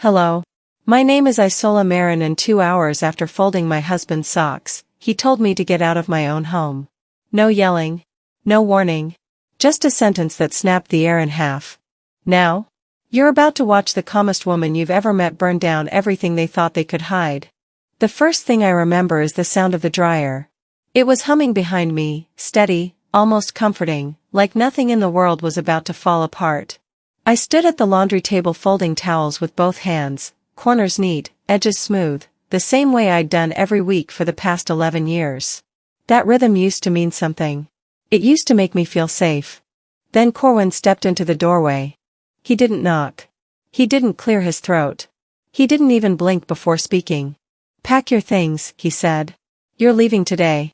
Hello. My name is Isola Marin, and 2 hours after folding my husband's socks, he told me to get out of my own home. No yelling. No warning. Just a sentence that snapped the air in half. Now? You're about to watch the calmest woman you've ever met burn down everything they thought they could hide. The first thing I remember is the sound of the dryer. It was humming behind me, steady, almost comforting, like nothing in the world was about to fall apart. I stood at the laundry table folding towels with both hands, corners neat, edges smooth, the same way I'd done every week for the past 11 years. That rhythm used to mean something. It used to make me feel safe. Then Corwin stepped into the doorway. He didn't knock. He didn't clear his throat. He didn't even blink before speaking. "Pack your things," he said. "You're leaving today."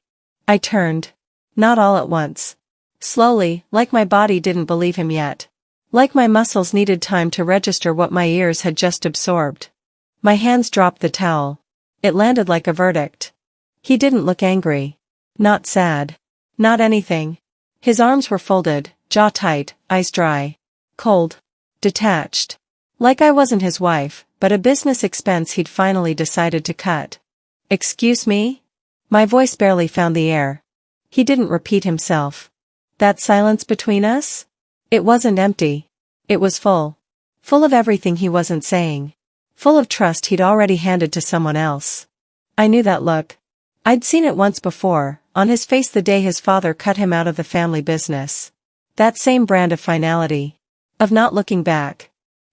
I turned. Not all at once. Slowly, like my body didn't believe him yet. Like my muscles needed time to register what my ears had just absorbed. My hands dropped the towel. It landed like a verdict. He didn't look angry. Not sad. Not anything. His arms were folded, jaw tight, eyes dry. Cold. Detached. Like I wasn't his wife, but a business expense he'd finally decided to cut. "Excuse me?" My voice barely found the air. He didn't repeat himself. That silence between us? It wasn't empty. It was full. Full of everything he wasn't saying. Full of trust he'd already handed to someone else. I knew that look. I'd seen it once before, on his face the day his father cut him out of the family business. That same brand of finality. Of not looking back.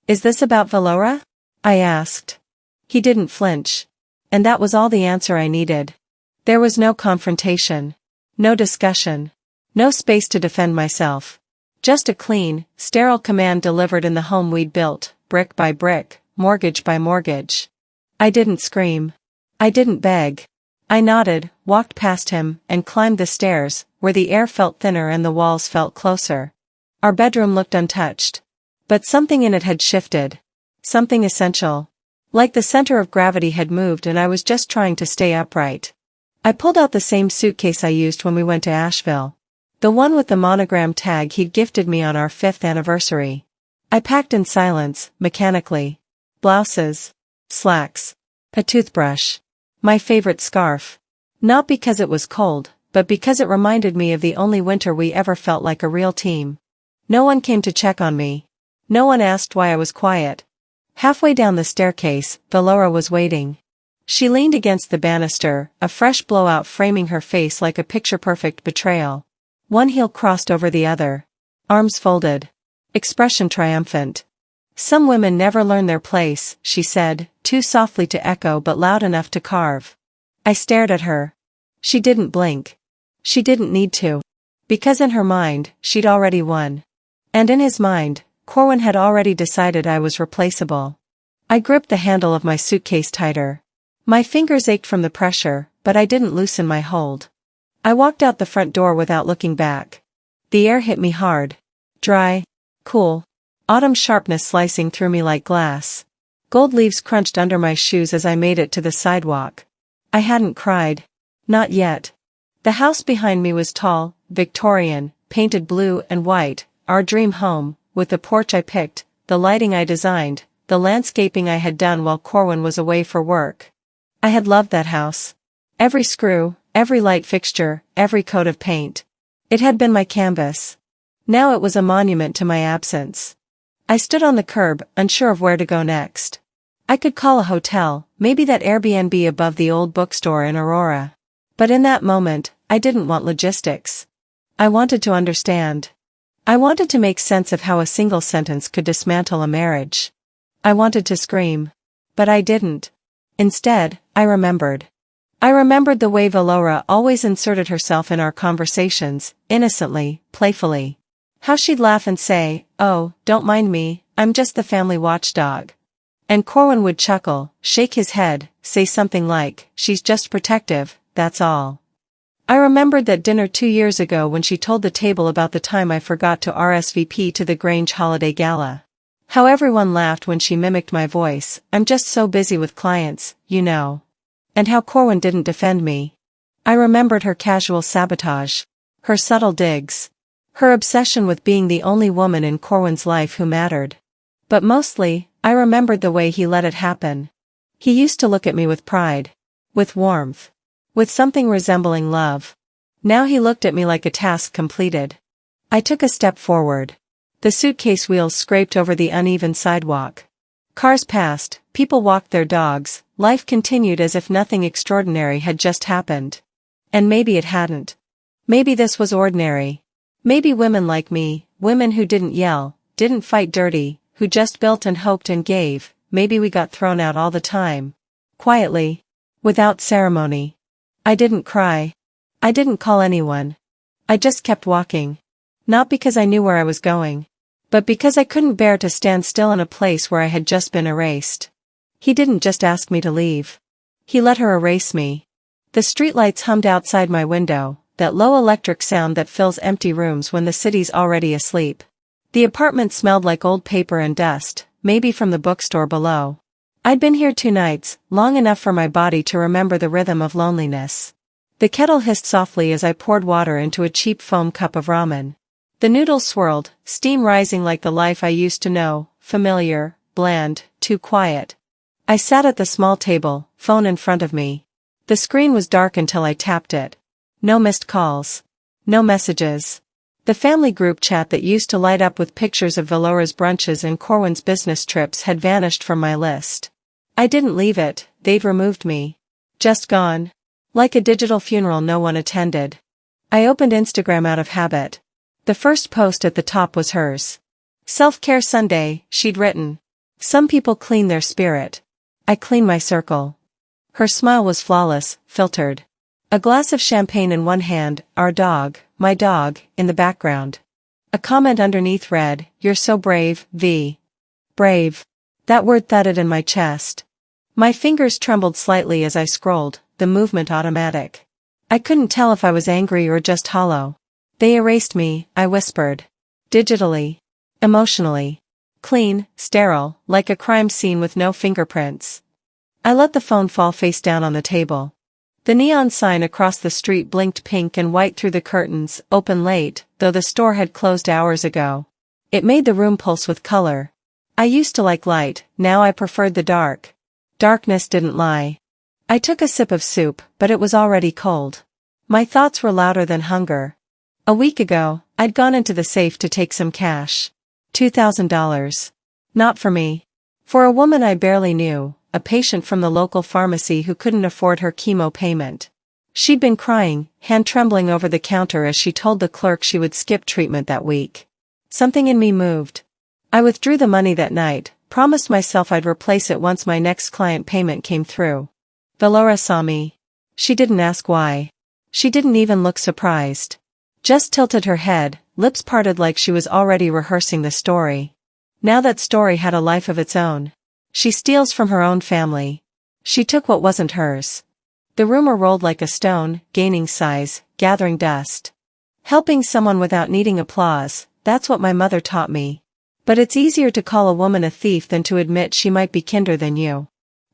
"Is this about Valora?" I asked. He didn't flinch. And that was all the answer I needed. There was no confrontation. No discussion. No space to defend myself. Just a clean, sterile command delivered in the home we'd built, brick by brick, mortgage by mortgage. I didn't scream. I didn't beg. I nodded, walked past him, and climbed the stairs, where the air felt thinner and the walls felt closer. Our bedroom looked untouched. But something in it had shifted. Something essential. Like the center of gravity had moved and I was just trying to stay upright. I pulled out the same suitcase I used when we went to Asheville. The one with the monogram tag he'd gifted me on our 5th anniversary. I packed in silence, mechanically. Blouses. Slacks. A toothbrush. My favorite scarf. Not because it was cold, but because it reminded me of the only winter we ever felt like a real team. No one came to check on me. No one asked why I was quiet. Halfway down the staircase, Valora was waiting. She leaned against the banister, a fresh blowout framing her face like a picture-perfect betrayal. One heel crossed over the other. Arms folded. Expression triumphant. "Some women never learn their place," she said, too softly to echo but loud enough to carve. I stared at her. She didn't blink. She didn't need to. Because in her mind, she'd already won. And in his mind, Corwin had already decided I was replaceable. I gripped the handle of my suitcase tighter. My fingers ached from the pressure, but I didn't loosen my hold. I walked out the front door without looking back. The air hit me hard. Dry. Cool. Autumn sharpness slicing through me like glass. Gold leaves crunched under my shoes as I made it to the sidewalk. I hadn't cried. Not yet. The house behind me was tall, Victorian, painted blue and white, our dream home, with the porch I picked, the lighting I designed, the landscaping I had done while Corwin was away for work. I had loved that house. Every screw, every light fixture, every coat of paint. It had been my canvas. Now it was a monument to my absence. I stood on the curb, unsure of where to go next. I could call a hotel, maybe that Airbnb above the old bookstore in Aurora. But in that moment, I didn't want logistics. I wanted to understand. I wanted to make sense of how a single sentence could dismantle a marriage. I wanted to scream. But I didn't. Instead, I remembered. I remembered the way Valora always inserted herself in our conversations, innocently, playfully. How she'd laugh and say, "Oh, don't mind me, I'm just the family watchdog." And Corwin would chuckle, shake his head, say something like, "She's just protective, that's all." I remembered that dinner 2 years ago when she told the table about the time I forgot to RSVP to the Grange Holiday Gala. How everyone laughed when she mimicked my voice, "I'm just so busy with clients, you know." And how Corwin didn't defend me. I remembered her casual sabotage. Her subtle digs. Her obsession with being the only woman in Corwin's life who mattered. But mostly, I remembered the way he let it happen. He used to look at me with pride. With warmth. With something resembling love. Now he looked at me like a task completed. I took a step forward. The suitcase wheels scraped over the uneven sidewalk. Cars passed, people walked their dogs, life continued as if nothing extraordinary had just happened. And maybe it hadn't. Maybe this was ordinary. Maybe women like me, women who didn't yell, didn't fight dirty, who just built and hoped and gave, maybe we got thrown out all the time. Quietly. Without ceremony. I didn't cry. I didn't call anyone. I just kept walking. Not because I knew where I was going. But because I couldn't bear to stand still in a place where I had just been erased. He didn't just ask me to leave. He let her erase me. The streetlights hummed outside my window, that low electric sound that fills empty rooms when the city's already asleep. The apartment smelled like old paper and dust, maybe from the bookstore below. I'd been here 2 nights, long enough for my body to remember the rhythm of loneliness. The kettle hissed softly as I poured water into a cheap foam cup of ramen. The noodles swirled, steam rising like the life I used to know, familiar, bland, too quiet. I sat at the small table, phone in front of me. The screen was dark until I tapped it. No missed calls. No messages. The family group chat that used to light up with pictures of Valora's brunches and Corwin's business trips had vanished from my list. I didn't leave it, they'd removed me. Just gone. Like a digital funeral no one attended. I opened Instagram out of habit. The first post at the top was hers. Self-care Sunday, she'd written. Some people clean their spirit. I clean my circle. Her smile was flawless, filtered. A glass of champagne in one hand, our dog, my dog, in the background. A comment underneath read, "You're so brave, V." Brave. That word thudded in my chest. My fingers trembled slightly as I scrolled, the movement automatic. I couldn't tell if I was angry or just hollow. They erased me, I whispered. Digitally. Emotionally. Clean, sterile, like a crime scene with no fingerprints. I let the phone fall face down on the table. The neon sign across the street blinked pink and white through the curtains, open late, though the store had closed hours ago. It made the room pulse with color. I used to like light, now I preferred the dark. Darkness didn't lie. I took a sip of soup, but it was already cold. My thoughts were louder than hunger. A week ago, I'd gone into the safe to take some cash. $2,000. Not for me. For a woman I barely knew, a patient from the local pharmacy who couldn't afford her chemo payment. She'd been crying, hand trembling over the counter as she told the clerk she would skip treatment that week. Something in me moved. I withdrew the money that night, promised myself I'd replace it once my next client payment came through. Valora saw me. She didn't ask why. She didn't even look surprised. Just tilted her head, lips parted like she was already rehearsing the story. Now that story had a life of its own. She steals from her own family. She took what wasn't hers. The rumor rolled like a stone, gaining size, gathering dust. Helping someone without needing applause, that's what my mother taught me. But it's easier to call a woman a thief than to admit she might be kinder than you.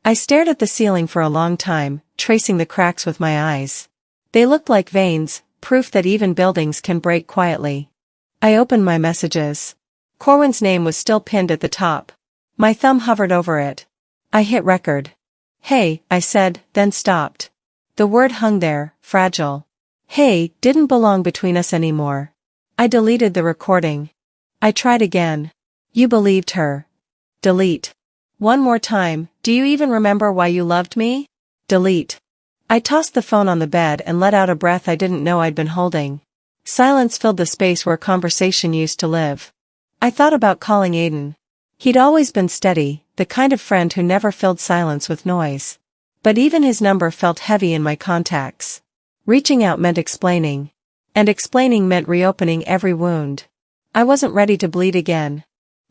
I stared at the ceiling for a long time, tracing the cracks with my eyes. They looked like veins, proof that even buildings can break quietly. I opened my messages. Corwin's name was still pinned at the top. My thumb hovered over it. I hit record. Hey, I said, then stopped. The word hung there, fragile. Hey didn't belong between us anymore. I deleted the recording. I tried again. You believed her. Delete. One more time, do you even remember why you loved me? Delete. I tossed the phone on the bed and let out a breath I didn't know I'd been holding. Silence filled the space where conversation used to live. I thought about calling Aiden. He'd always been steady, the kind of friend who never filled silence with noise. But even his number felt heavy in my contacts. Reaching out meant explaining. And explaining meant reopening every wound. I wasn't ready to bleed again.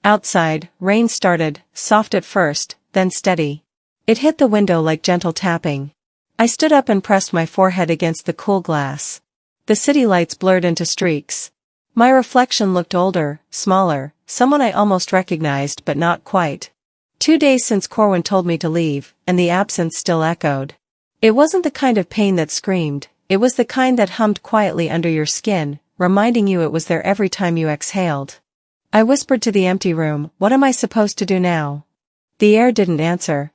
Outside, rain started, soft at first, then steady. It hit the window like gentle tapping. I stood up and pressed my forehead against the cool glass. The city lights blurred into streaks. My reflection looked older, smaller, someone I almost recognized but not quite. 2 days since Corwin told me to leave, and the absence still echoed. It wasn't the kind of pain that screamed, it was the kind that hummed quietly under your skin, reminding you it was there every time you exhaled. I whispered to the empty room, what am I supposed to do now? The air didn't answer.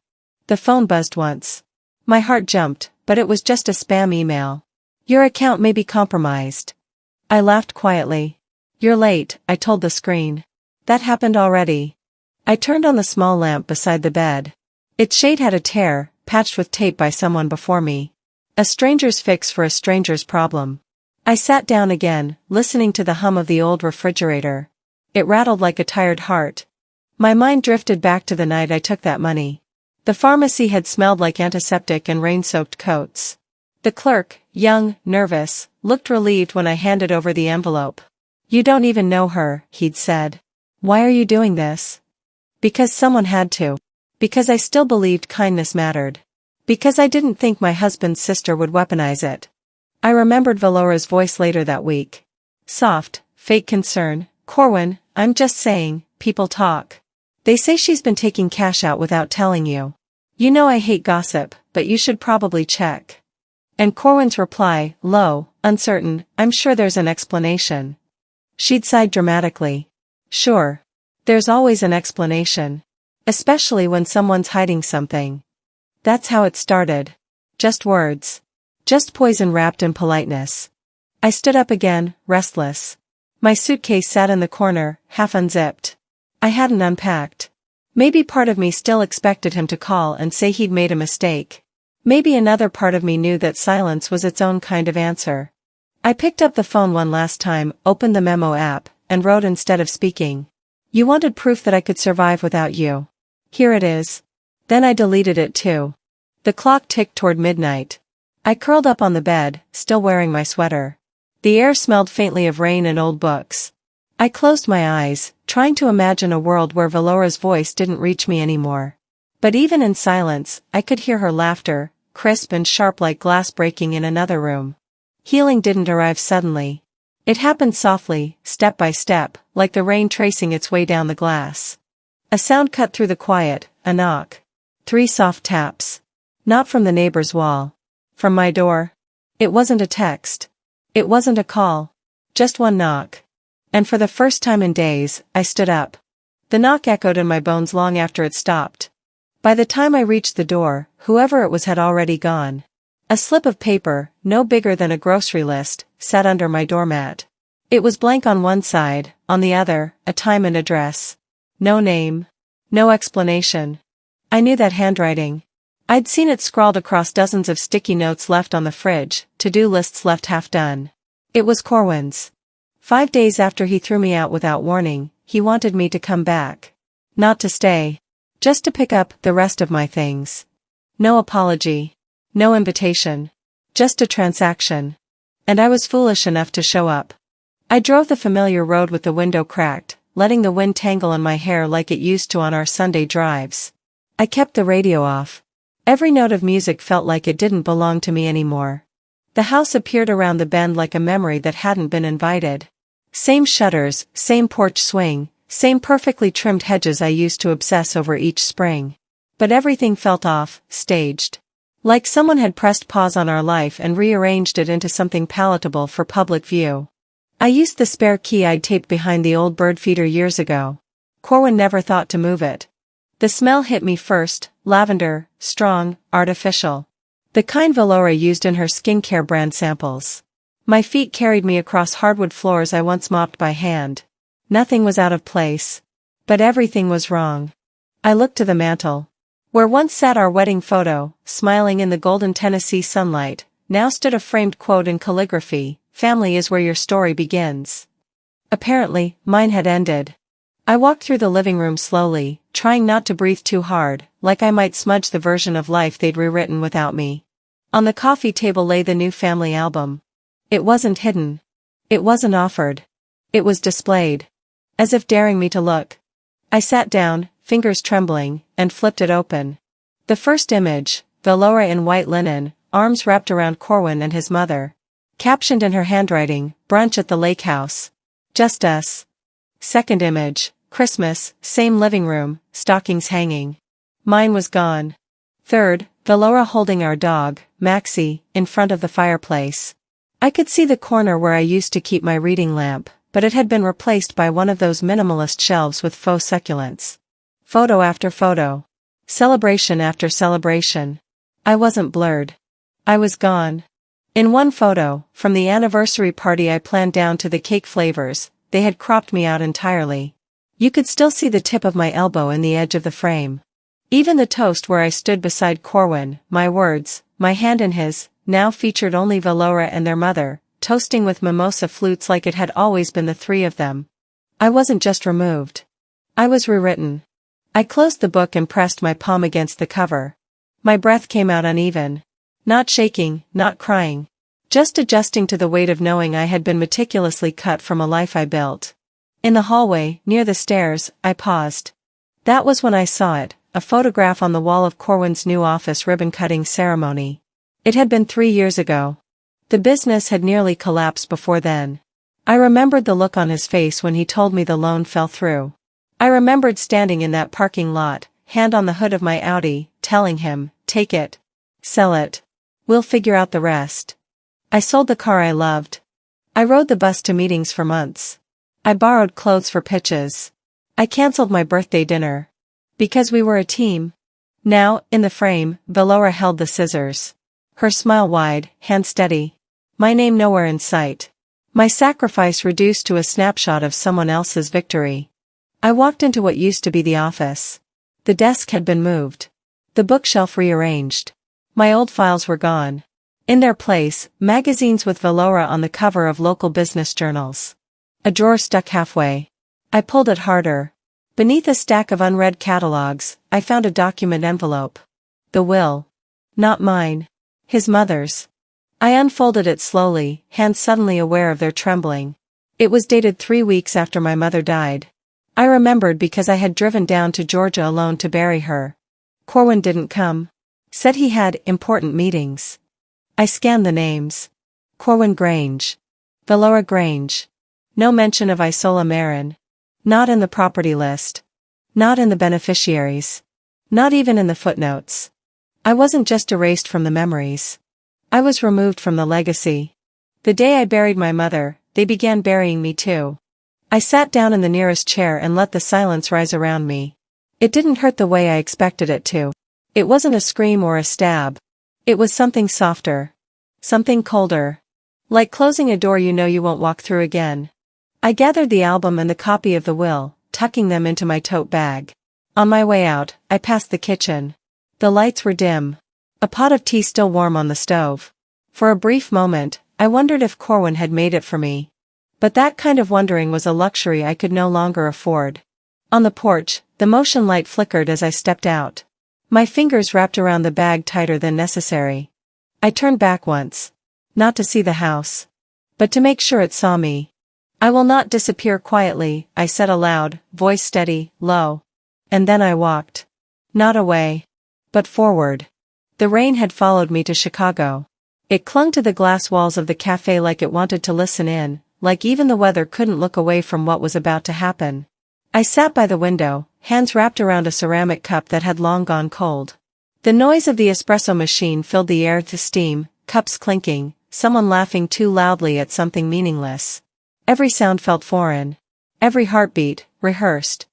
The phone buzzed once. My heart jumped, but it was just a spam email. Your account may be compromised. I laughed quietly. You're late, I told the screen. That happened already. I turned on the small lamp beside the bed. Its shade had a tear, patched with tape by someone before me. A stranger's fix for a stranger's problem. I sat down again, listening to the hum of the old refrigerator. It rattled like a tired heart. My mind drifted back to the night I took that money. The pharmacy had smelled like antiseptic and rain-soaked coats. The clerk, young, nervous, looked relieved when I handed over the envelope. You don't even know her, he'd said. Why are you doing this? Because someone had to. Because I still believed kindness mattered. Because I didn't think my husband's sister would weaponize it. I remembered Valora's voice later that week. Soft, fake concern. Corwin, I'm just saying, people talk. They say she's been taking cash out without telling you. You know I hate gossip, but you should probably check. And Corwin's reply, low, uncertain, I'm sure there's an explanation. She'd sighed dramatically. Sure. There's always an explanation. Especially when someone's hiding something. That's how it started. Just words. Just poison wrapped in politeness. I stood up again, restless. My suitcase sat in the corner, half unzipped. I hadn't unpacked. Maybe part of me still expected him to call and say he'd made a mistake. Maybe another part of me knew that silence was its own kind of answer. I picked up the phone one last time, opened the memo app, and wrote instead of speaking. You wanted proof that I could survive without you. Here it is. Then I deleted it too. The clock ticked toward midnight. I curled up on the bed, still wearing my sweater. The air smelled faintly of rain and old books. I closed my eyes, trying to imagine a world where Valora's voice didn't reach me anymore. But even in silence, I could hear her laughter, crisp and sharp like glass breaking in another room. Healing didn't arrive suddenly. It happened softly, step by step, like the rain tracing its way down the glass. A sound cut through the quiet, a knock. 3 soft taps. Not from the neighbor's wall. From my door. It wasn't a text. It wasn't a call. Just one knock. And for the first time in days, I stood up. The knock echoed in my bones long after it stopped. By the time I reached the door, whoever it was had already gone. A slip of paper, no bigger than a grocery list, sat under my doormat. It was blank on one side, on the other, a time and address. No name. No explanation. I knew that handwriting. I'd seen it scrawled across dozens of sticky notes left on the fridge, to-do lists left half done. It was Corwin's. 5 days after he threw me out without warning, he wanted me to come back. Not to stay. Just to pick up the rest of my things. No apology. No invitation. Just a transaction. And I was foolish enough to show up. I drove the familiar road with the window cracked, letting the wind tangle in my hair like it used to on our Sunday drives. I kept the radio off. Every note of music felt like it didn't belong to me anymore. The house appeared around the bend like a memory that hadn't been invited. Same shutters, same porch swing, same perfectly trimmed hedges I used to obsess over each spring. But everything felt off, staged. Like someone had pressed pause on our life and rearranged it into something palatable for public view. I used the spare key I'd taped behind the old bird feeder years ago. Corwin never thought to move it. The smell hit me first, lavender, strong, artificial. The kind Valora used in her skincare brand samples. My feet carried me across hardwood floors I once mopped by hand. Nothing was out of place. But everything was wrong. I looked to the mantel. Where once sat our wedding photo, smiling in the golden Tennessee sunlight, now stood a framed quote in calligraphy, "Family is where your story begins." Apparently, mine had ended. I walked through the living room slowly, trying not to breathe too hard, like I might smudge the version of life they'd rewritten without me. On the coffee table lay the new family album. It wasn't hidden. It wasn't offered. It was displayed. As if daring me to look. I sat down, fingers trembling, and flipped it open. The first image, Valora in white linen, arms wrapped around Corwin and his mother. Captioned in her handwriting, "Brunch at the lake house. Just us." Second image, Christmas, same living room, stockings hanging. Mine was gone. Third, Valora holding our dog, Maxie, in front of the fireplace. I could see the corner where I used to keep my reading lamp, but it had been replaced by one of those minimalist shelves with faux succulents. Photo after photo. Celebration after celebration. I wasn't blurred. I was gone. In one photo, from the anniversary party I planned down to the cake flavors, they had cropped me out entirely. You could still see the tip of my elbow in the edge of the frame. Even the toast where I stood beside Corwin, my words, my hand in his, now featured only Valora and their mother, toasting with mimosa flutes like it had always been the three of them. I wasn't just removed. I was rewritten. I closed the book and pressed my palm against the cover. My breath came out uneven. Not shaking, not crying. Just adjusting to the weight of knowing I had been meticulously cut from a life I built. In the hallway, near the stairs, I paused. That was when I saw it, a photograph on the wall of Corwin's new office ribbon-cutting ceremony. It had been 3 years ago. The business had nearly collapsed before then. I remembered the look on his face when he told me the loan fell through. I remembered standing in that parking lot, hand on the hood of my Audi, telling him, "Take it. Sell it. We'll figure out the rest." I sold the car I loved. I rode the bus to meetings for months. I borrowed clothes for pitches. I canceled my birthday dinner. Because we were a team. Now, in the frame, Valora held the scissors. Her smile wide, hand steady. My name nowhere in sight. My sacrifice reduced to a snapshot of someone else's victory. I walked into what used to be the office. The desk had been moved. The bookshelf rearranged. My old files were gone. In their place, magazines with Valora on the cover of local business journals. A drawer stuck halfway. I pulled it harder. Beneath a stack of unread catalogs, I found a document envelope. The will. Not mine. His mother's. I unfolded it slowly, hands suddenly aware of their trembling. It was dated 3 weeks after my mother died. I remembered because I had driven down to Georgia alone to bury her. Corwin didn't come. Said he had important meetings. I scanned the names. Corwin Grange. Valora Grange. No mention of Isola Marin. Not in the property list. Not in the beneficiaries. Not even in the footnotes. I wasn't just erased from the memories. I was removed from the legacy. The day I buried my mother, they began burying me too. I sat down in the nearest chair and let the silence rise around me. It didn't hurt the way I expected it to. It wasn't a scream or a stab. It was something softer. Something colder. Like closing a door you know you won't walk through again. I gathered the album and the copy of the will, tucking them into my tote bag. On my way out, I passed the kitchen. The lights were dim. A pot of tea still warm on the stove. For a brief moment, I wondered if Corwin had made it for me. But that kind of wondering was a luxury I could no longer afford. On the porch, the motion light flickered as I stepped out. My fingers wrapped around the bag tighter than necessary. I turned back once. Not to see the house. But to make sure it saw me. "I will not disappear quietly," I said aloud, voice steady, low. And then I walked. Not away. But forward. The rain had followed me to Chicago. It clung to the glass walls of the cafe like it wanted to listen in, like even the weather couldn't look away from what was about to happen. I sat by the window, hands wrapped around a ceramic cup that had long gone cold. The noise of the espresso machine filled the air to steam, cups clinking, someone laughing too loudly at something meaningless. Every sound felt foreign. Every heartbeat, rehearsed.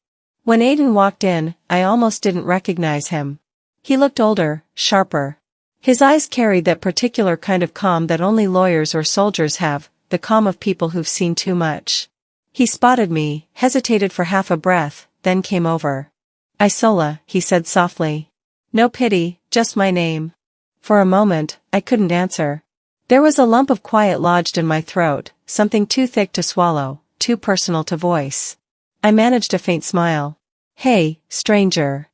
When Aiden walked in, I almost didn't recognize him. He looked older, sharper. His eyes carried that particular kind of calm that only lawyers or soldiers have, the calm of people who've seen too much. He spotted me, hesitated for half a breath, then came over. "Isola," he said softly. "No pity, just my name." For a moment, I couldn't answer. There was a lump of quiet lodged in my throat, something too thick to swallow, too personal to voice. I managed a faint smile. "Hey, stranger."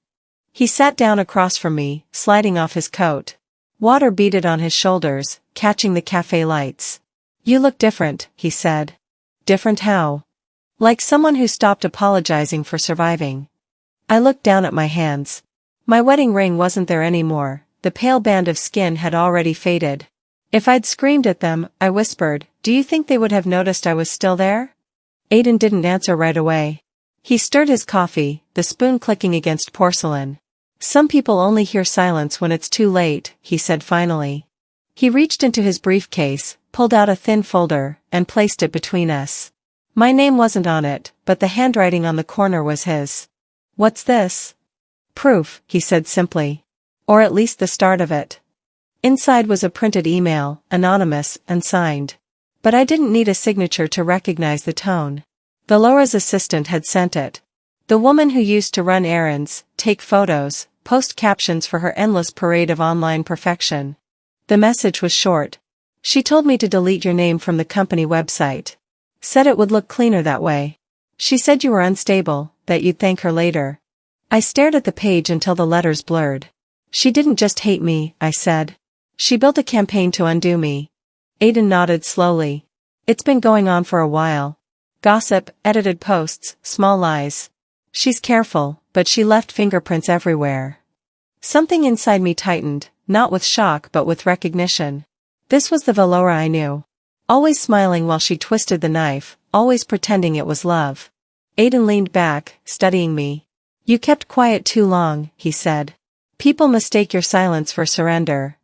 He sat down across from me, sliding off his coat. Water beaded on his shoulders, catching the cafe lights. "You look different," he said. "Different how?" "Like someone who stopped apologizing for surviving." I looked down at my hands. My wedding ring wasn't there anymore, the pale band of skin had already faded. If I'd screamed at them, I whispered, "Do you think they would have noticed I was still there?" Aiden didn't answer right away. He stirred his coffee, the spoon clicking against porcelain. "Some people only hear silence when it's too late," he said finally. He reached into his briefcase, pulled out a thin folder, and placed it between us. My name wasn't on it, but the handwriting on the corner was his. "What's this?" Proof, he said simply. Or at least the start of it. Inside was a printed email, anonymous and signed. But I didn't need a signature to recognize the tone. Valora's assistant had sent it. The woman who used to run errands, take photos, post captions for her endless parade of online perfection. The message was short. She told me to delete your name from the company website. Said it would look cleaner that way. She said you were unstable, that you'd thank her later. I stared at the page until the letters blurred. She didn't just hate me, I said. She built a campaign to undo me. Aiden nodded slowly. It's been going on for a while. Gossip, edited posts, small lies. She's careful, but she left fingerprints everywhere. Something inside me tightened, not with shock but with recognition. This was the Valora I knew. Always smiling while she twisted the knife, always pretending it was love. Aiden leaned back, studying me. You kept quiet too long, he said. People mistake your silence for surrender.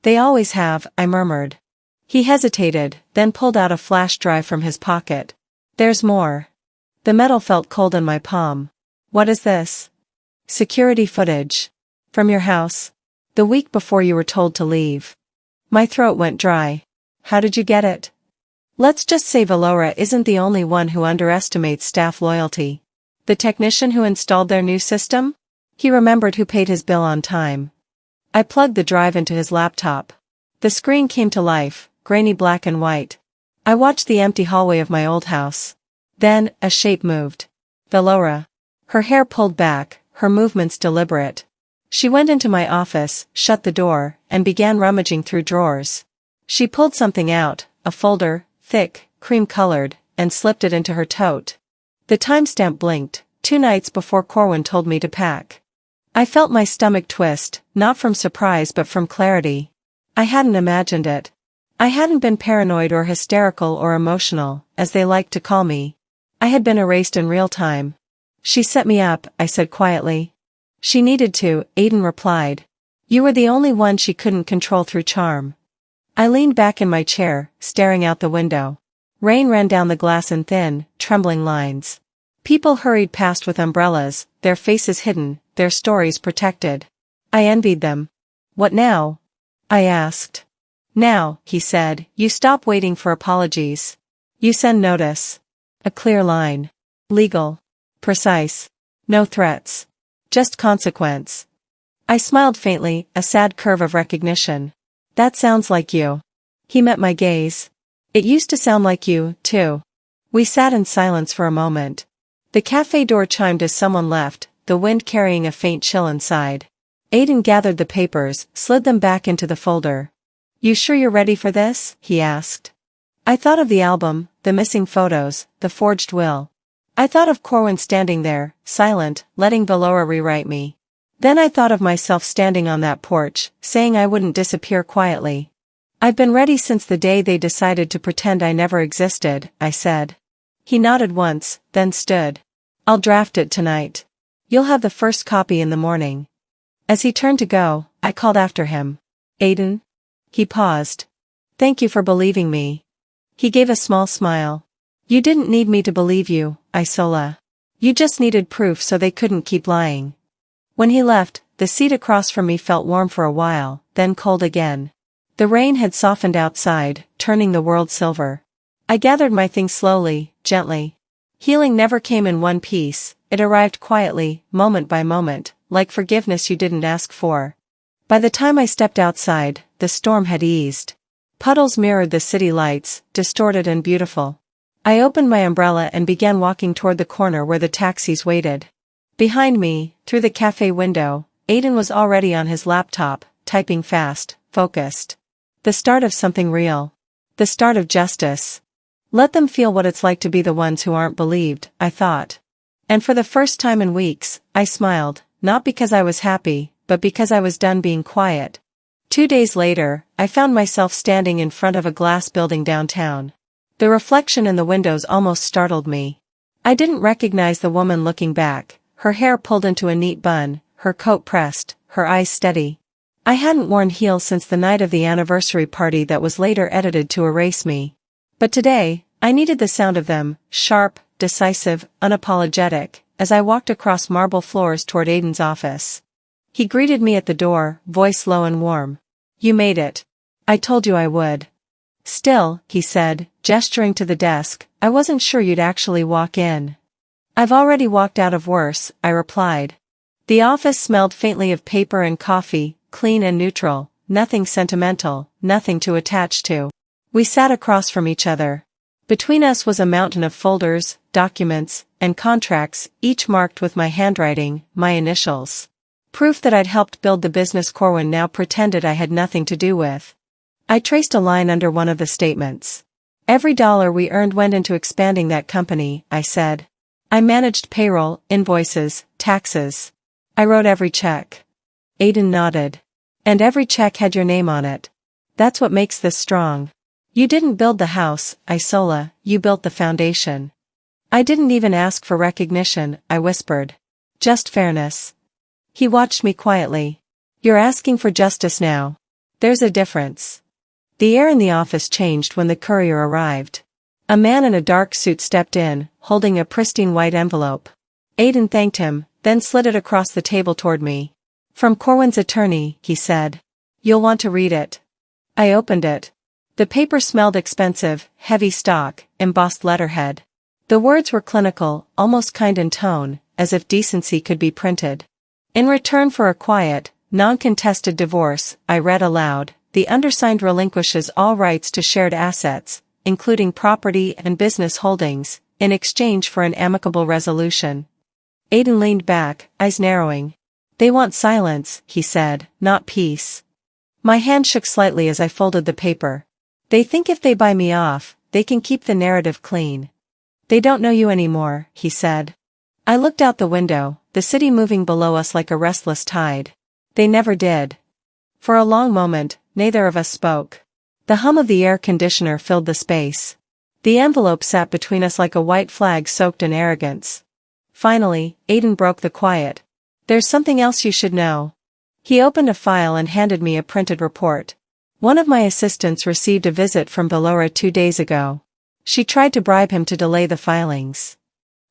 They always have, I murmured. He hesitated, then pulled out a flash drive from his pocket. There's more. The metal felt cold in my palm. What is this? Security footage. From your house. The week before you were told to leave. My throat went dry. How did you get it? Let's just say Valora isn't the only one who underestimates staff loyalty. The technician who installed their new system? He remembered who paid his bill on time. I plugged the drive into his laptop. The screen came to life, grainy black and white. I watched the empty hallway of my old house. Then, a shape moved. Valora. Her hair pulled back, her movements deliberate. She went into my office, shut the door, and began rummaging through drawers. She pulled something out, a folder, thick, cream-colored, and slipped it into her tote. The timestamp blinked, 2 nights before Corwin told me to pack. I felt my stomach twist, not from surprise but from clarity. I hadn't imagined it. I hadn't been paranoid or hysterical or emotional, as they liked to call me. I had been erased in real time. She set me up, I said quietly. She needed to, Aiden replied. You were the only one she couldn't control through charm. I leaned back in my chair, staring out the window. Rain ran down the glass in thin, trembling lines. People hurried past with umbrellas, their faces hidden, their stories protected. I envied them. What now? I asked. Now, he said, you stop waiting for apologies. You send notice. A clear line. Legal. Precise. No threats. Just consequence. I smiled faintly, a sad curve of recognition. That sounds like you. He met my gaze. It used to sound like you, too. We sat in silence for a moment. The cafe door chimed as someone left, the wind carrying a faint chill inside. Aiden gathered the papers, slid them back into the folder. You sure you're ready for this? He asked. I thought of the album, the missing photos, the forged will. I thought of Corwin standing there, silent, letting Valora rewrite me. Then I thought of myself standing on that porch, saying I wouldn't disappear quietly. I've been ready since the day they decided to pretend I never existed, I said. He nodded once, then stood. I'll draft it tonight. You'll have the first copy in the morning. As he turned to go, I called after him. Aiden? He paused. Thank you for believing me. He gave a small smile. You didn't need me to believe you, Isola. You just needed proof so they couldn't keep lying. When he left, the seat across from me felt warm for a while, then cold again. The rain had softened outside, turning the world silver. I gathered my things slowly, gently. Healing never came in one piece, it arrived quietly, moment by moment, like forgiveness you didn't ask for. By the time I stepped outside, the storm had eased. Puddles mirrored the city lights, distorted and beautiful. I opened my umbrella and began walking toward the corner where the taxis waited. Behind me, through the cafe window, Aiden was already on his laptop, typing fast, focused. The start of something real. The start of justice. Let them feel what it's like to be the ones who aren't believed, I thought. And for the first time in weeks, I smiled, not because I was happy, but because I was done being quiet. 2 days later, I found myself standing in front of a glass building downtown. The reflection in the windows almost startled me. I didn't recognize the woman looking back, her hair pulled into a neat bun, her coat pressed, her eyes steady. I hadn't worn heels since the night of the anniversary party that was later edited to erase me. But today, I needed the sound of them, sharp, decisive, unapologetic, as I walked across marble floors toward Aiden's office. He greeted me at the door, voice low and warm. "You made it. I told you I would." "Still," he said, gesturing to the desk, "I wasn't sure you'd actually walk in." "I've already walked out of worse," I replied. The office smelled faintly of paper and coffee, clean and neutral, nothing sentimental, nothing to attach to. We sat across from each other. Between us was a mountain of folders, documents, and contracts, each marked with my handwriting, my initials. Proof that I'd helped build the business Corwin now pretended I had nothing to do with. I traced a line under one of the statements. "Every dollar we earned went into expanding that company," I said. "I managed payroll, invoices, taxes. I wrote every check." Aiden nodded. "And every check had your name on it. That's what makes this strong. You didn't build the house, Isola, you built the foundation." "I didn't even ask for recognition," I whispered. "Just fairness." He watched me quietly. "You're asking for justice now. There's a difference." The air in the office changed when the courier arrived. A man in a dark suit stepped in, holding a pristine white envelope. Aiden thanked him, then slid it across the table toward me. "From Corwin's attorney," he said. "You'll want to read it." I opened it. The paper smelled expensive, heavy stock, embossed letterhead. The words were clinical, almost kind in tone, as if decency could be printed. "In return for a quiet, non-contested divorce," I read aloud, "the undersigned relinquishes all rights to shared assets, including property and business holdings, in exchange for an amicable resolution." Aiden leaned back, eyes narrowing. "They want silence," he said, "not peace." My hand shook slightly as I folded the paper. "They think if they buy me off, they can keep the narrative clean." "They don't know you anymore," he said. I looked out the window, the city moving below us like a restless tide. "They never did." For a long moment, neither of us spoke. The hum of the air conditioner filled the space. The envelope sat between us like a white flag soaked in arrogance. Finally, Aiden broke the quiet. "There's something else you should know." He opened a file and handed me a printed report. "One of my assistants received a visit from Belora 2 days ago. She tried to bribe him to delay the filings."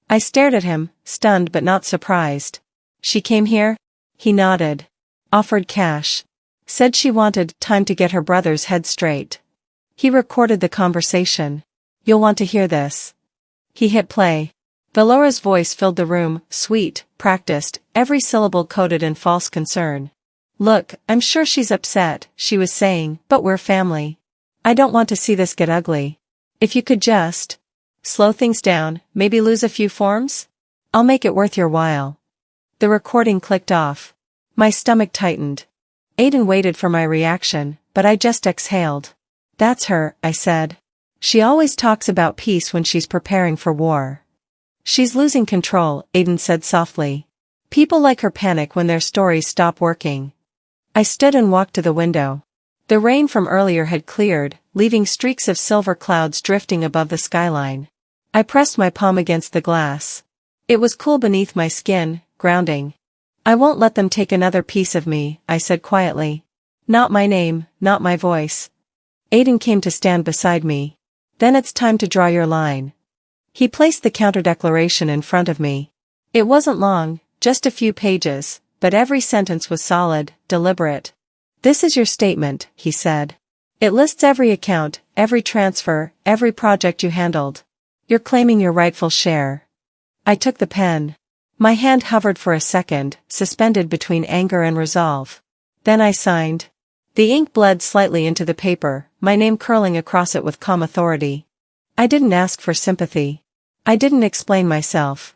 I stared at him, stunned but not surprised. "She came here?" He nodded. "Offered cash. Said she wanted time to get her brother's head straight." He recorded the conversation. "You'll want to hear this." He hit play. Belora's voice filled the room, sweet, practiced, every syllable coated in false concern. "Look, I'm sure she's upset," she was saying, "but we're family. I don't want to see this get ugly. If you could just slow things down, maybe lose a few forms? I'll make it worth your while." The recording clicked off. My stomach tightened. Aiden waited for my reaction, but I just exhaled. "That's her," I said. "She always talks about peace when she's preparing for war." "She's losing control," Aiden said softly. "People like her panic when their stories stop working." I stood and walked to the window. The rain from earlier had cleared, leaving streaks of silver clouds drifting above the skyline. I pressed my palm against the glass. It was cool beneath my skin, grounding. "I won't let them take another piece of me," I said quietly. "Not my name, not my voice." Aiden came to stand beside me. "Then it's time to draw your line." He placed the counter-declaration in front of me. It wasn't long, just a few pages, but every sentence was solid, deliberate. "This is your statement," he said. "It lists every account, every transfer, every project you handled. You're claiming your rightful share." I took the pen. My hand hovered for a second, suspended between anger and resolve. Then I signed. The ink bled slightly into the paper, my name curling across it with calm authority. I didn't ask for sympathy. I didn't explain myself.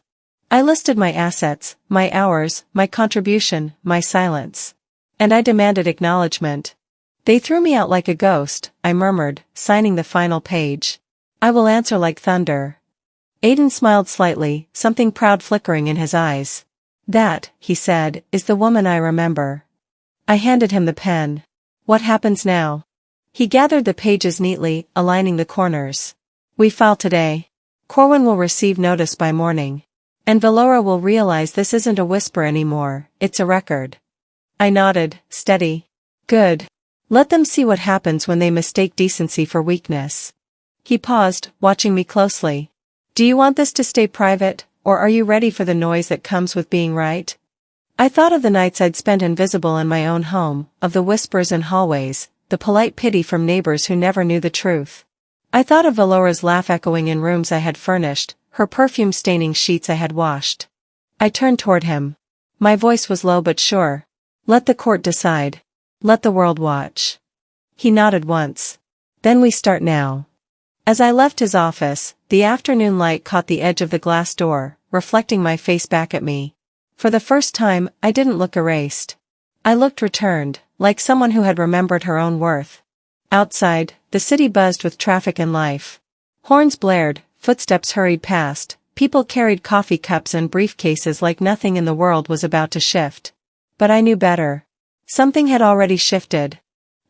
I listed my assets, my hours, my contribution, my silence. And I demanded acknowledgement. "They threw me out like a ghost," I murmured, signing the final page. "I will answer like thunder." Aiden smiled slightly, something proud flickering in his eyes. "That," he said, "is the woman I remember." I handed him the pen. "What happens now?" He gathered the pages neatly, aligning the corners. "We file today. Corwin will receive notice by morning. And Belora will realize this isn't a whisper anymore, it's a record." I nodded, steady. "Good. Let them see what happens when they mistake decency for weakness." He paused, watching me closely. "Do you want this to stay private, or are you ready for the noise that comes with being right? I thought of the nights I'd spent invisible in my own home, of the whispers in hallways, the polite pity from neighbors who never knew the truth. I thought of Valora's laugh echoing in rooms I had furnished, her perfume staining sheets I had washed. I turned toward him. My voice was low but sure. Let the court decide. Let the world watch. He nodded once. Then we start now. As I left his office, the afternoon light caught the edge of the glass door, reflecting my face back at me. For the first time, I didn't look erased. I looked returned, like someone who had remembered her own worth. Outside, the city buzzed with traffic and life. Horns blared, footsteps hurried past, people carried coffee cups and briefcases like nothing in the world was about to shift. But I knew better. Something had already shifted.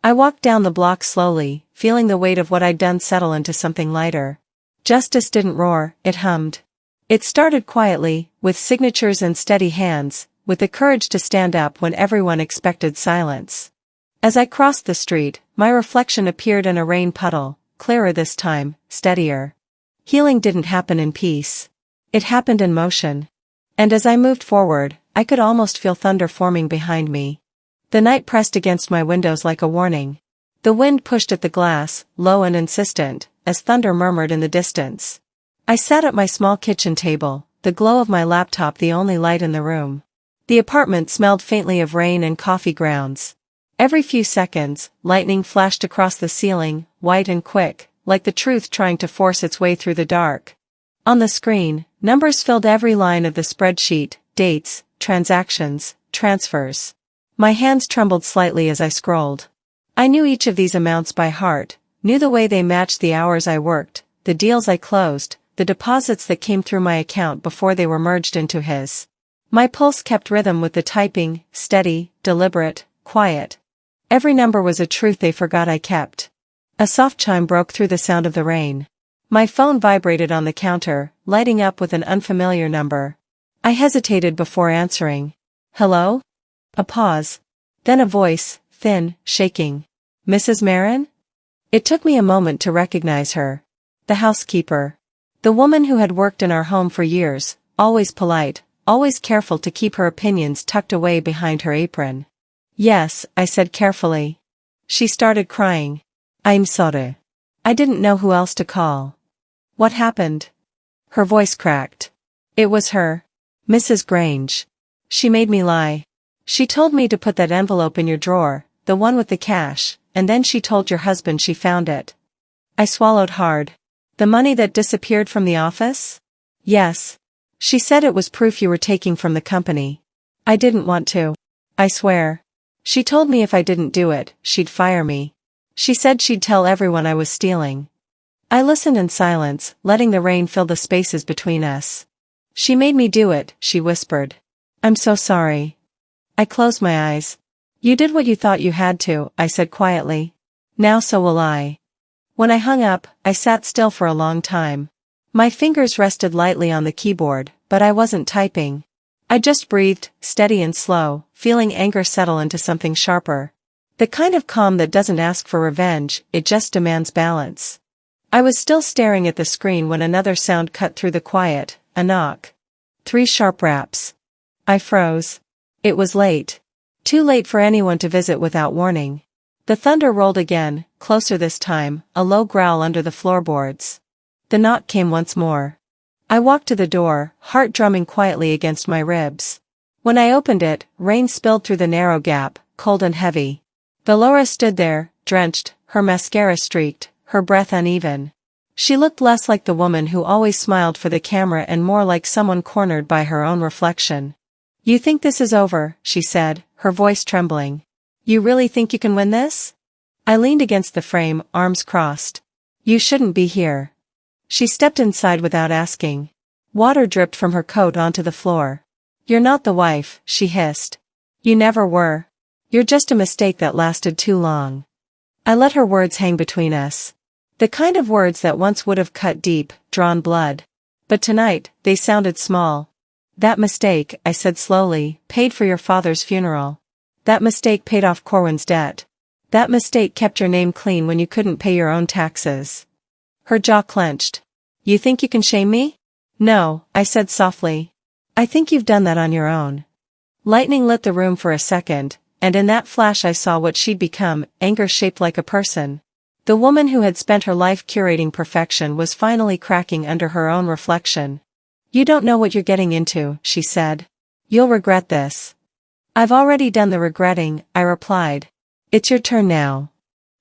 I walked down the block slowly, feeling the weight of what I'd done settle into something lighter. Justice didn't roar, it hummed. It started quietly, with signatures and steady hands, with the courage to stand up when everyone expected silence. As I crossed the street, my reflection appeared in a rain puddle, clearer this time, steadier. Healing didn't happen in peace. It happened in motion. And as I moved forward, I could almost feel thunder forming behind me. The night pressed against my windows like a warning. The wind pushed at the glass, low and insistent, as thunder murmured in the distance. I sat at my small kitchen table, the glow of my laptop the only light in the room. The apartment smelled faintly of rain and coffee grounds. Every few seconds, lightning flashed across the ceiling, white and quick, like the truth trying to force its way through the dark. On the screen, numbers filled every line of the spreadsheet, dates, transactions, transfers. My hands trembled slightly as I scrolled. I knew each of these amounts by heart, knew the way they matched the hours I worked, the deals I closed, the deposits that came through my account before they were merged into his. My pulse kept rhythm with the typing, steady, deliberate, quiet. Every number was a truth they forgot I kept. A soft chime broke through the sound of the rain. My phone vibrated on the counter, lighting up with an unfamiliar number. I hesitated before answering. Hello? A pause. Then a voice, thin, shaking. Mrs. Marin? It took me a moment to recognize her. The housekeeper. The woman who had worked in our home for years, always polite, always careful to keep her opinions tucked away behind her apron. Yes, I said carefully. She started crying. I'm sorry. I didn't know who else to call. What happened? Her voice cracked. It was her. Mrs. Grange. She made me lie. She told me to put that envelope in your drawer, the one with the cash, and then she told your husband she found it. I swallowed hard. The money that disappeared from the office? Yes. She said it was proof you were taking from the company. I didn't want to. I swear. She told me if I didn't do it, she'd fire me. She said she'd tell everyone I was stealing. I listened in silence, letting the rain fill the spaces between us. She made me do it, she whispered. I'm so sorry. I closed my eyes. You did what you thought you had to, I said quietly. Now so will I. When I hung up, I sat still for a long time. My fingers rested lightly on the keyboard, but I wasn't typing. I just breathed, steady and slow, feeling anger settle into something sharper. The kind of calm that doesn't ask for revenge, it just demands balance. I was still staring at the screen when another sound cut through the quiet, a knock. 3 sharp raps. I froze. It was late. Too late for anyone to visit without warning. The thunder rolled again, closer this time, a low growl under the floorboards. The knock came once more. I walked to the door, heart drumming quietly against my ribs. When I opened it, rain spilled through the narrow gap, cold and heavy. Valora stood there, drenched, her mascara streaked, her breath uneven. She looked less like the woman who always smiled for the camera and more like someone cornered by her own reflection. You think this is over, she said, her voice trembling. You really think you can win this? I leaned against the frame, arms crossed. You shouldn't be here. She stepped inside without asking. Water dripped from her coat onto the floor. You're not the wife, she hissed. You never were. You're just a mistake that lasted too long. I let her words hang between us. The kind of words that once would have cut deep, drawn blood. But tonight, they sounded small. That mistake, I said slowly, paid for your father's funeral. That mistake paid off Corwin's debt. That mistake kept your name clean when you couldn't pay your own taxes. Her jaw clenched. You think you can shame me? No, I said softly. I think you've done that on your own. Lightning lit the room for a second, and in that flash I saw what she'd become, anger shaped like a person. The woman who had spent her life curating perfection was finally cracking under her own reflection. You don't know what you're getting into, she said. You'll regret this. I've already done the regretting, I replied. It's your turn now.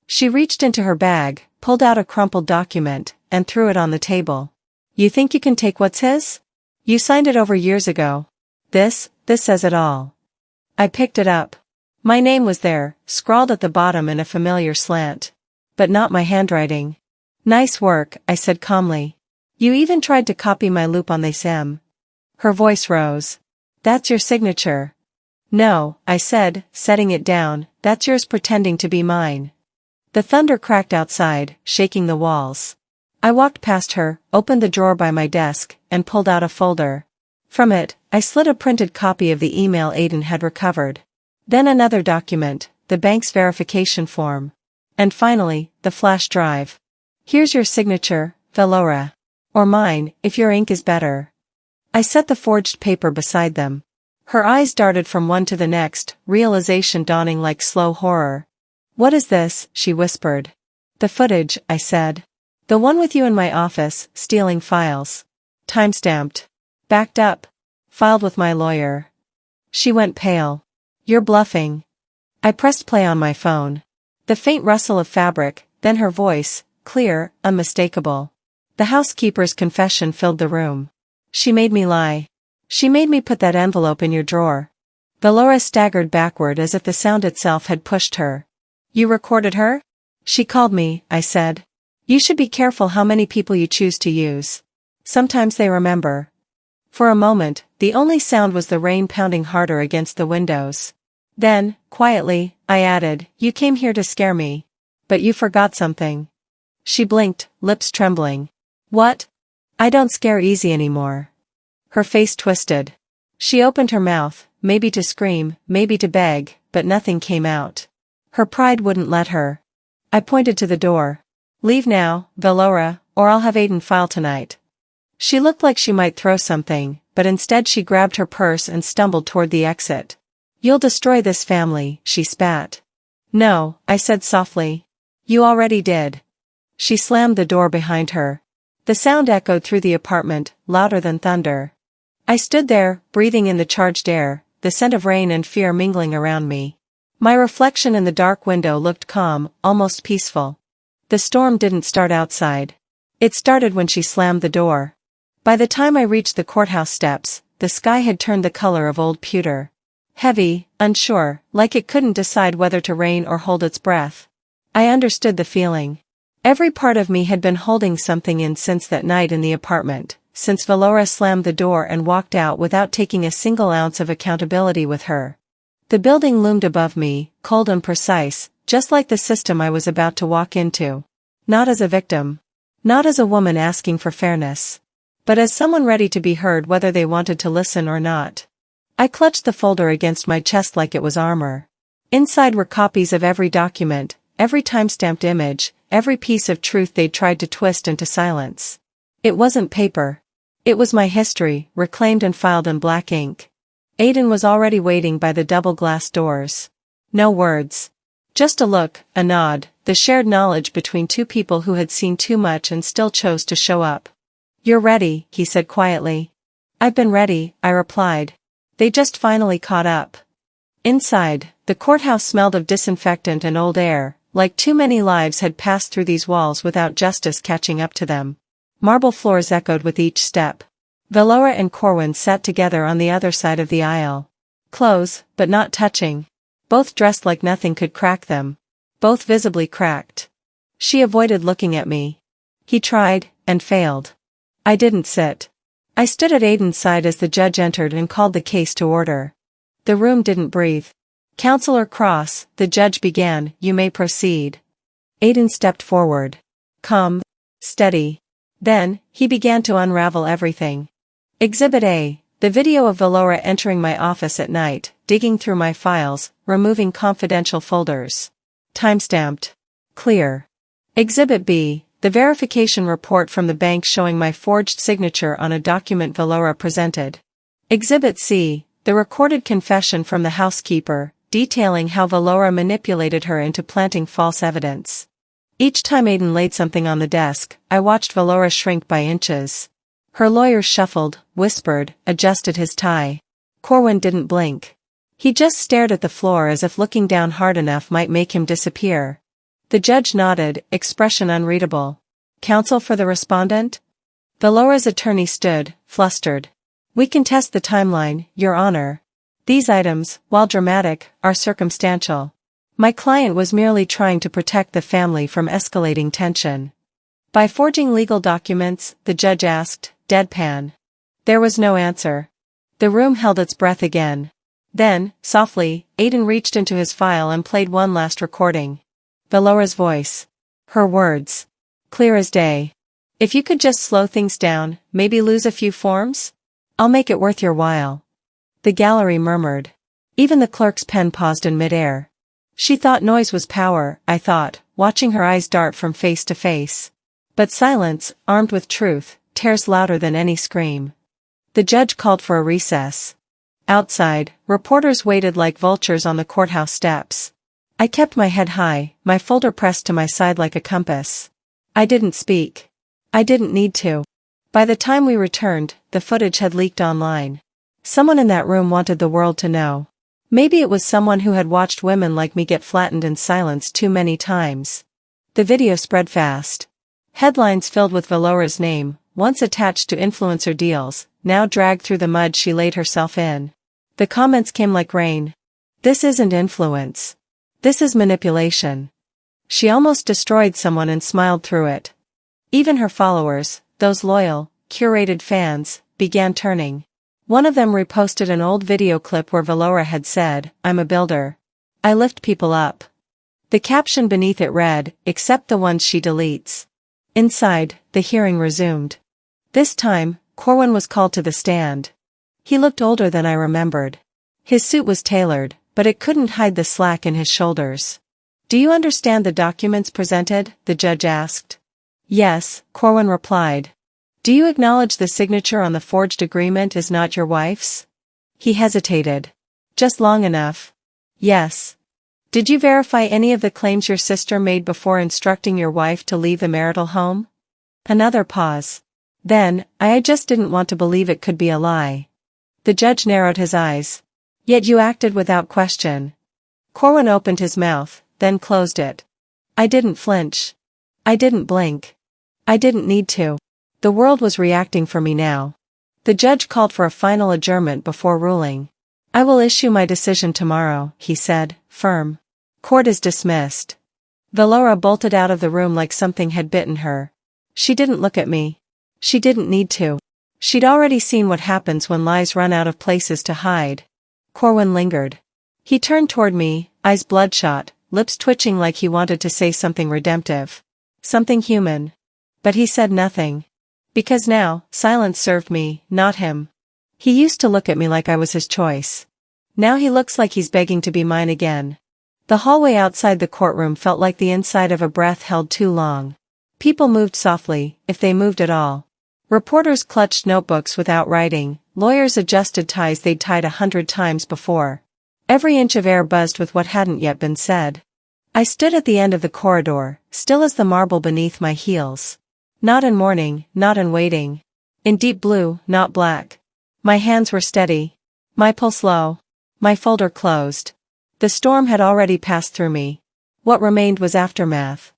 She reached into her bag, pulled out a crumpled document, and threw it on the table. You think you can take what's his? You signed it over years ago. This says it all. I picked it up. My name was there, scrawled at the bottom in a familiar slant. But not my handwriting. Nice work, I said calmly. You even tried to copy my loop on the sim. Her voice rose. That's your signature. No, I said, setting it down, that's yours pretending to be mine. The thunder cracked outside, shaking the walls. I walked past her, opened the drawer by my desk, and pulled out a folder. From it, I slid a printed copy of the email Aiden had recovered. Then another document, the bank's verification form. And finally, the flash drive. Here's your signature, Valora. Or mine, if your ink is better. I set the forged paper beside them. Her eyes darted from one to the next, realization dawning like slow horror. What is this? She whispered. The footage, I said. The one with you in my office, stealing files. Timestamped. Backed up. Filed with my lawyer. She went pale. You're bluffing. I pressed play on my phone. The faint rustle of fabric, then her voice, clear, unmistakable. The housekeeper's confession filled the room. She made me lie. She made me put that envelope in your drawer. Valora staggered backward as if the sound itself had pushed her. You recorded her? She called me, I said. You should be careful how many people you choose to use. Sometimes they remember. For a moment, the only sound was the rain pounding harder against the windows. Then, quietly, I added, you came here to scare me. But you forgot something. She blinked, lips trembling. What? I don't scare easy anymore. Her face twisted. She opened her mouth, maybe to scream, maybe to beg, but nothing came out. Her pride wouldn't let her. I pointed to the door. Leave now, Valora, or I'll have Aiden file tonight. She looked like she might throw something, but instead she grabbed her purse and stumbled toward the exit. You'll destroy this family, she spat. No, I said softly. You already did. She slammed the door behind her. The sound echoed through the apartment, louder than thunder. I stood there, breathing in the charged air, the scent of rain and fear mingling around me. My reflection in the dark window looked calm, almost peaceful. The storm didn't start outside. It started when she slammed the door. By the time I reached the courthouse steps, the sky had turned the color of old pewter. Heavy, unsure, like it couldn't decide whether to rain or hold its breath. I understood the feeling. Every part of me had been holding something in since that night in the apartment, since Valora slammed the door and walked out without taking a single ounce of accountability with her. The building loomed above me, cold and precise, just like the system I was about to walk into. Not as a victim. Not as a woman asking for fairness. But as someone ready to be heard whether they wanted to listen or not. I clutched the folder against my chest like it was armor. Inside were copies of every document, every time-stamped image, every piece of truth they'd tried to twist into silence. It wasn't paper. It was my history, reclaimed and filed in black ink. Aiden was already waiting by the double-glass doors. No words. Just a look, a nod, the shared knowledge between two people who had seen too much and still chose to show up. You're ready, he said quietly. I've been ready, I replied. They just finally caught up. Inside, the courthouse smelled of disinfectant and old air, like too many lives had passed through these walls without justice catching up to them. Marble floors echoed with each step. Valora and Corwin sat together on the other side of the aisle. Close, but not touching. Both dressed like nothing could crack them. Both visibly cracked. She avoided looking at me. He tried, and failed. I didn't sit. I stood at Aiden's side as the judge entered and called the case to order. The room didn't breathe. Counselor Cross, the judge began, you may proceed. Aiden stepped forward. Calm. Steady. Then, he began to unravel everything. Exhibit A, the video of Valora entering my office at night, digging through my files, removing confidential folders. Timestamped. Clear. Exhibit B, the verification report from the bank showing my forged signature on a document Valora presented. Exhibit C, the recorded confession from the housekeeper, detailing how Valora manipulated her into planting false evidence. Each time Aiden laid something on the desk, I watched Valora shrink by inches. Her lawyer shuffled, whispered, adjusted his tie. Corwin didn't blink. He just stared at the floor as if looking down hard enough might make him disappear. The judge nodded, expression unreadable. Counsel for the respondent? Valora's attorney stood, flustered. We contest the timeline, Your Honor. These items, while dramatic, are circumstantial. My client was merely trying to protect the family from escalating tension. By forging legal documents, the judge asked, deadpan. There was no answer. The room held its breath again. Then, softly, Aiden reached into his file and played one last recording. Valora's voice. Her words. Clear as day. If you could just slow things down, maybe lose a few forms? I'll make it worth your while. The gallery murmured. Even the clerk's pen paused in midair. She thought noise was power, I thought, watching her eyes dart from face to face. But silence, armed with truth, tears louder than any scream. The judge called for a recess. Outside, reporters waited like vultures on the courthouse steps. I kept my head high, my folder pressed to my side like a compass. I didn't speak. I didn't need to. By the time we returned, the footage had leaked online. Someone in that room wanted the world to know. Maybe it was someone who had watched women like me get flattened in silence too many times. The video spread fast. Headlines filled with Valora's name, once attached to influencer deals, now dragged through the mud she laid herself in. The comments came like rain. This isn't influence. This is manipulation. She almost destroyed someone and smiled through it. Even her followers, those loyal, curated fans, began turning. One of them reposted an old video clip where Valora had said, I'm a builder. I lift people up. The caption beneath it read, except the ones she deletes. Inside, the hearing resumed. This time, Corwin was called to the stand. He looked older than I remembered. His suit was tailored, but it couldn't hide the slack in his shoulders. Do you understand the documents presented? The judge asked. Yes, Corwin replied. Do you acknowledge the signature on the forged agreement is not your wife's? He hesitated. Just long enough. Yes. Did you verify any of the claims your sister made before instructing your wife to leave the marital home? Another pause. Then, I just didn't want to believe it could be a lie. The judge narrowed his eyes. Yet you acted without question. Corwin opened his mouth, then closed it. I didn't flinch. I didn't blink. I didn't need to. The world was reacting for me now. The judge called for a final adjournment before ruling. I will issue my decision tomorrow, he said, firm. Court is dismissed. Valora bolted out of the room like something had bitten her. She didn't look at me. She didn't need to. She'd already seen what happens when lies run out of places to hide. Corwin lingered. He turned toward me, eyes bloodshot, lips twitching like he wanted to say something redemptive. Something human. But he said nothing. Because now, silence served me, not him. He used to look at me like I was his choice. Now he looks like he's begging to be mine again. The hallway outside the courtroom felt like the inside of a breath held too long. People moved softly, if they moved at all. Reporters clutched notebooks without writing, lawyers adjusted ties they'd tied 100 times before. Every inch of air buzzed with what hadn't yet been said. I stood at the end of the corridor, still as the marble beneath my heels. Not in mourning, not in waiting. In deep blue, not black. My hands were steady. My pulse low. My folder closed. The storm had already passed through me. What remained was aftermath.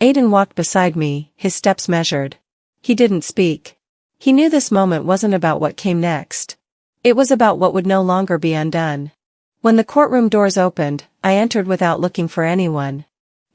Aiden walked beside me, his steps measured. He didn't speak. He knew this moment wasn't about what came next. It was about what would no longer be undone. When the courtroom doors opened, I entered without looking for anyone.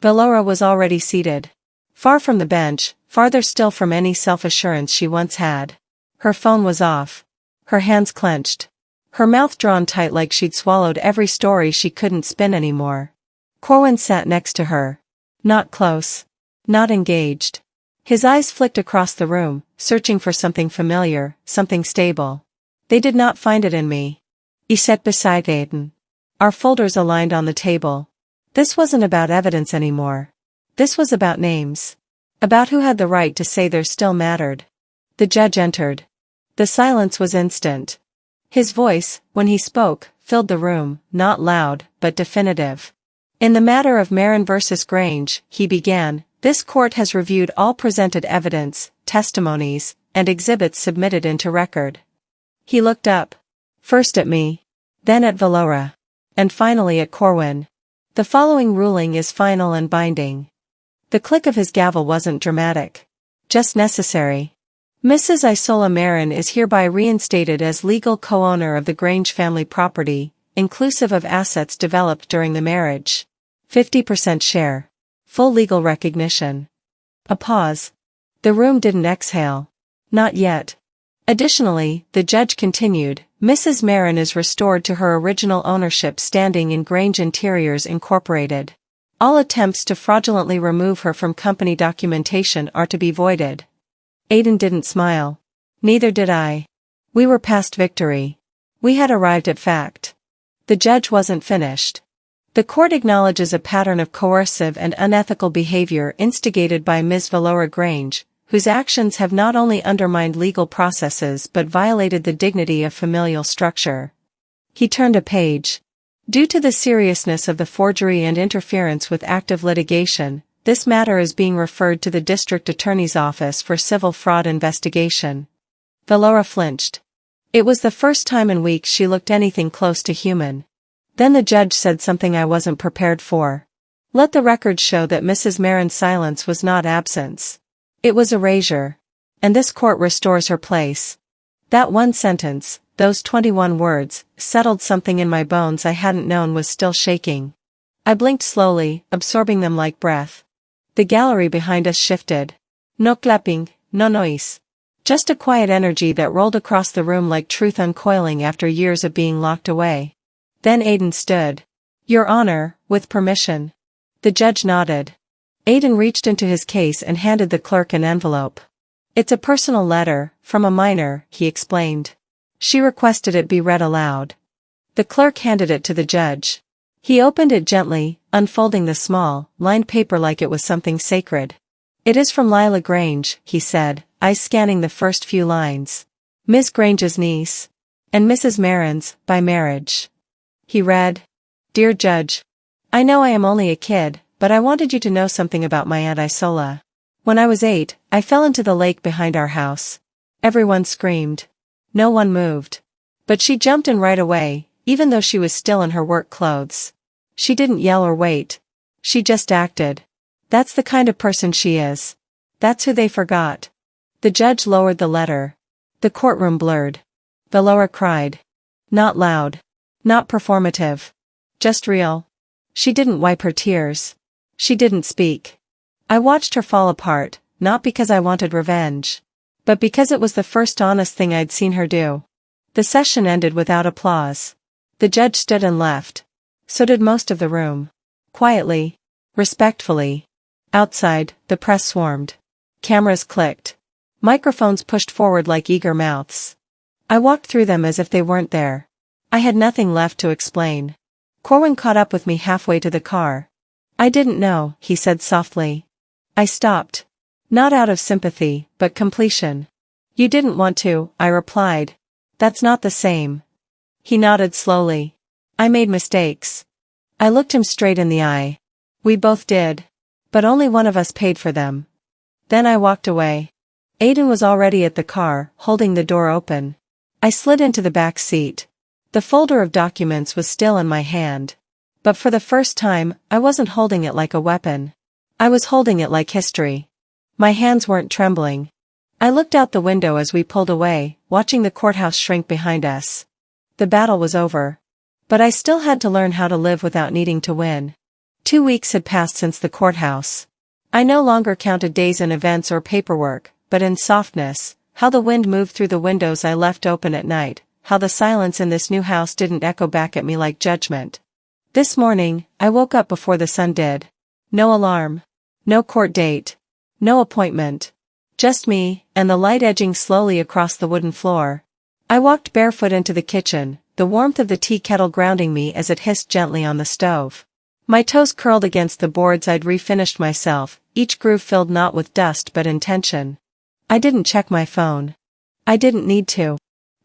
Valora was already seated. Far from the bench, farther still from any self-assurance she once had. Her phone was off. Her hands clenched. Her mouth drawn tight like she'd swallowed every story she couldn't spin anymore. Corwin sat next to her. Not close. Not engaged. His eyes flicked across the room, searching for something familiar, something stable. They did not find it in me. He sat beside Aiden. Our folders aligned on the table. This wasn't about evidence anymore. This was about names. About who had the right to say there still mattered. The judge entered. The silence was instant. His voice, when he spoke, filled the room, not loud, but definitive. In the matter of Marin versus Grange, he began, this court has reviewed all presented evidence, testimonies, and exhibits submitted into record. He looked up. First at me. Then at Valora. And finally at Corwin. The following ruling is final and binding. The click of his gavel wasn't dramatic. Just necessary. Mrs. Isola Marin is hereby reinstated as legal co-owner of the Grange family property, inclusive of assets developed during the marriage. 50% share. Full legal recognition. A pause. The room didn't exhale. Not yet. Additionally, the judge continued, Mrs. Marin is restored to her original ownership standing in Grange Interiors Incorporated. All attempts to fraudulently remove her from company documentation are to be voided. Aidan didn't smile. Neither did I. We were past victory. We had arrived at fact. The judge wasn't finished. The court acknowledges a pattern of coercive and unethical behavior instigated by Ms. Valora Grange, whose actions have not only undermined legal processes but violated the dignity of familial structure. He turned a page. Due to the seriousness of the forgery and interference with active litigation, this matter is being referred to the District Attorney's Office for civil fraud investigation. Valora flinched. It was the first time in weeks she looked anything close to human. Then the judge said something I wasn't prepared for. Let the record show that Mrs. Marin's silence was not absence. It was erasure. And this court restores her place. That one sentence, those 21 words, settled something in my bones I hadn't known was still shaking. I blinked slowly, absorbing them like breath. The gallery behind us shifted. No clapping, no noise. Just a quiet energy that rolled across the room like truth uncoiling after years of being locked away. Then Aidan stood. Your Honor, with permission. The judge nodded. Aidan reached into his case and handed the clerk an envelope. It's a personal letter, from a minor, he explained. She requested it be read aloud. The clerk handed it to the judge. He opened it gently, unfolding the small, lined paper like it was something sacred. It is from Lila Grange, he said, eyes scanning the first few lines. Miss Grange's niece. And Mrs. Marin's, by marriage. He read. Dear Judge. I know I am only a kid, but I wanted you to know something about my Aunt Isola. When I was 8, I fell into the lake behind our house. Everyone screamed. No one moved. But she jumped in right away, even though she was still in her work clothes. She didn't yell or wait. She just acted. That's the kind of person she is. That's who they forgot. The judge lowered the letter. The courtroom blurred. Valora cried. Not loud. Not performative. Just real. She didn't wipe her tears. She didn't speak. I watched her fall apart, not because I wanted revenge. But because it was the first honest thing I'd seen her do. The session ended without applause. The judge stood and left. So did most of the room. Quietly. Respectfully. Outside, the press swarmed. Cameras clicked. Microphones pushed forward like eager mouths. I walked through them as if they weren't there. I had nothing left to explain. Corwin caught up with me halfway to the car. I didn't know, he said softly. I stopped. Not out of sympathy, but completion. You didn't want to, I replied. That's not the same. He nodded slowly. I made mistakes. I looked him straight in the eye. We both did. But only one of us paid for them. Then I walked away. Aidan was already at the car, holding the door open. I slid into the back seat. The folder of documents was still in my hand. But for the first time, I wasn't holding it like a weapon. I was holding it like history. My hands weren't trembling. I looked out the window as we pulled away, watching the courthouse shrink behind us. The battle was over. But I still had to learn how to live without needing to win. 2 weeks had passed since the courthouse. I no longer counted days in events or paperwork, but in softness, how the wind moved through the windows I left open at night, how the silence in this new house didn't echo back at me like judgment. This morning, I woke up before the sun did. No alarm. No court date. No appointment. Just me, and the light edging slowly across the wooden floor. I walked barefoot into the kitchen, the warmth of the tea kettle grounding me as it hissed gently on the stove. My toes curled against the boards. I'd refinished myself, each groove filled not with dust but intention. I didn't check my phone. I didn't need to.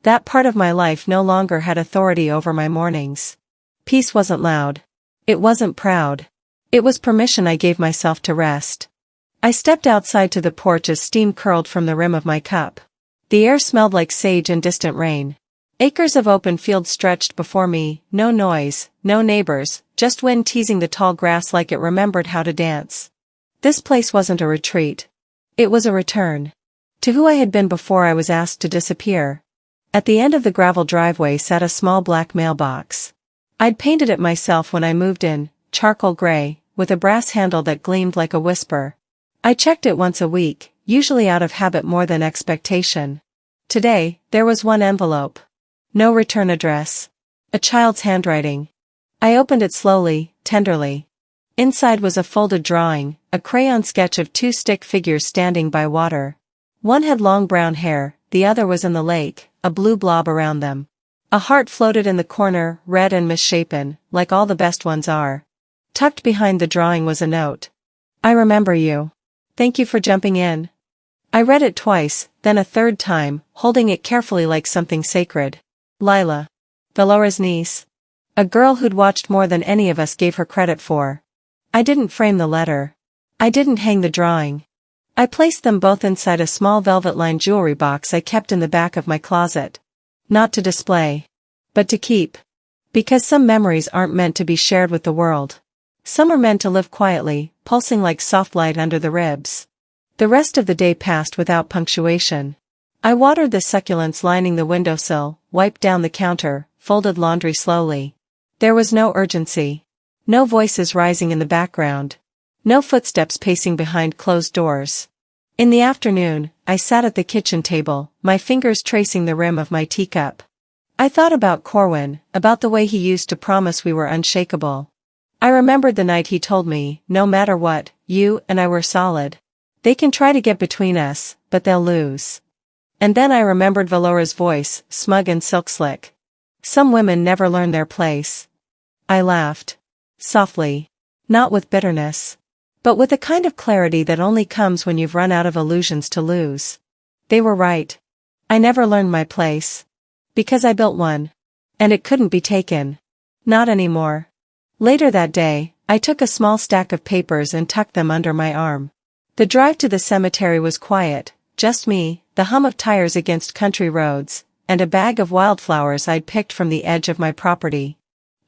That part of my life no longer had authority over my mornings. Peace wasn't loud. It wasn't proud. It was permission I gave myself to rest. I stepped outside to the porch as steam curled from the rim of my cup. The air smelled like sage and distant rain. Acres of open field stretched before me, no noise, no neighbors, just wind teasing the tall grass like it remembered how to dance. This place wasn't a retreat. It was a return. To who I had been before I was asked to disappear. At the end of the gravel driveway sat a small black mailbox. I'd painted it myself when I moved in, charcoal gray, with a brass handle that gleamed like a whisper. I checked it once a week, usually out of habit more than expectation. Today, there was one envelope. No return address. A child's handwriting. I opened it slowly, tenderly. Inside was a folded drawing, a crayon sketch of two stick figures standing by water. One had long brown hair, the other was in the lake, a blue blob around them. A heart floated in the corner, red and misshapen, like all the best ones are. Tucked behind the drawing was a note. I remember you. Thank you for jumping in. I read it twice, then a third time, holding it carefully like something sacred. Lila. Valora's niece. A girl who'd watched more than any of us gave her credit for. I didn't frame the letter. I didn't hang the drawing. I placed them both inside a small velvet-lined jewelry box I kept in the back of my closet. Not to display. But to keep. Because some memories aren't meant to be shared with the world. Some are meant to live quietly, pulsing like soft light under the ribs. The rest of the day passed without punctuation. I watered the succulents lining the windowsill, wiped down the counter, folded laundry slowly. There was no urgency. No voices rising in the background. No footsteps pacing behind closed doors. In the afternoon, I sat at the kitchen table, my fingers tracing the rim of my teacup. I thought about Corwin, about the way he used to promise we were unshakable. I remembered the night he told me, no matter what, you and I were solid. They can try to get between us, but they'll lose. And then I remembered Valora's voice, smug and silk-slick. Some women never learn their place. I laughed. Softly. Not with bitterness. But with a kind of clarity that only comes when you've run out of illusions to lose. They were right. I never learned my place. Because I built one. And it couldn't be taken. Not anymore. Later that day, I took a small stack of papers and tucked them under my arm. The drive to the cemetery was quiet, just me, the hum of tires against country roads, and a bag of wildflowers I'd picked from the edge of my property.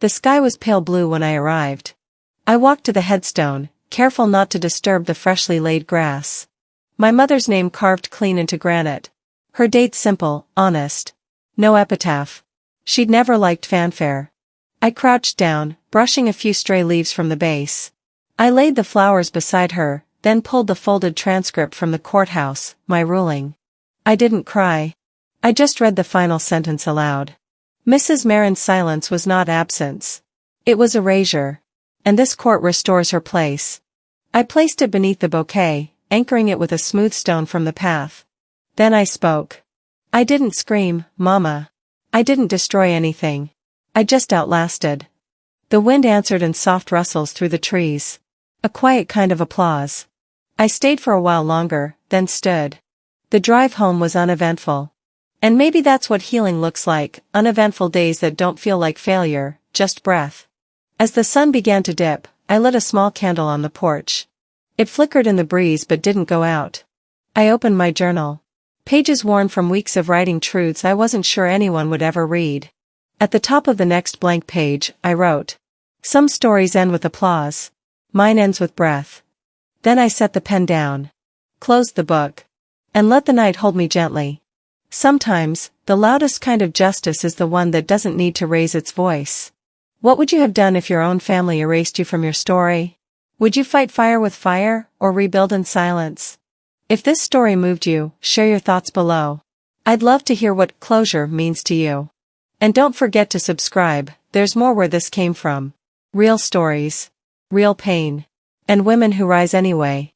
The sky was pale blue when I arrived. I walked to the headstone, careful not to disturb the freshly laid grass. My mother's name carved clean into granite. Her date simple, honest. No epitaph. She'd never liked fanfare. I crouched down, brushing a few stray leaves from the base. I laid the flowers beside her, then pulled the folded transcript from the courthouse, my ruling. I didn't cry. I just read the final sentence aloud. Mrs. Marin's silence was not absence. It was erasure. And this court restores her place. I placed it beneath the bouquet, anchoring it with a smooth stone from the path. Then I spoke. I didn't scream, Mama. I didn't destroy anything. I just outlasted. The wind answered in soft rustles through the trees. A quiet kind of applause. I stayed for a while longer, then stood. The drive home was uneventful. And maybe that's what healing looks like, uneventful days that don't feel like failure, just breath. As the sun began to dip, I lit a small candle on the porch. It flickered in the breeze but didn't go out. I opened my journal. Pages worn from weeks of writing truths I wasn't sure anyone would ever read. At the top of the next blank page, I wrote. Some stories end with applause. Mine ends with breath. Then I set the pen down. Closed the book. And let the night hold me gently. Sometimes, the loudest kind of justice is the one that doesn't need to raise its voice. What would you have done if your own family erased you from your story? Would you fight fire with fire, or rebuild in silence? If this story moved you, share your thoughts below. I'd love to hear what closure means to you. And don't forget to subscribe, there's more where this came from. Real stories. Real pain. And women who rise anyway.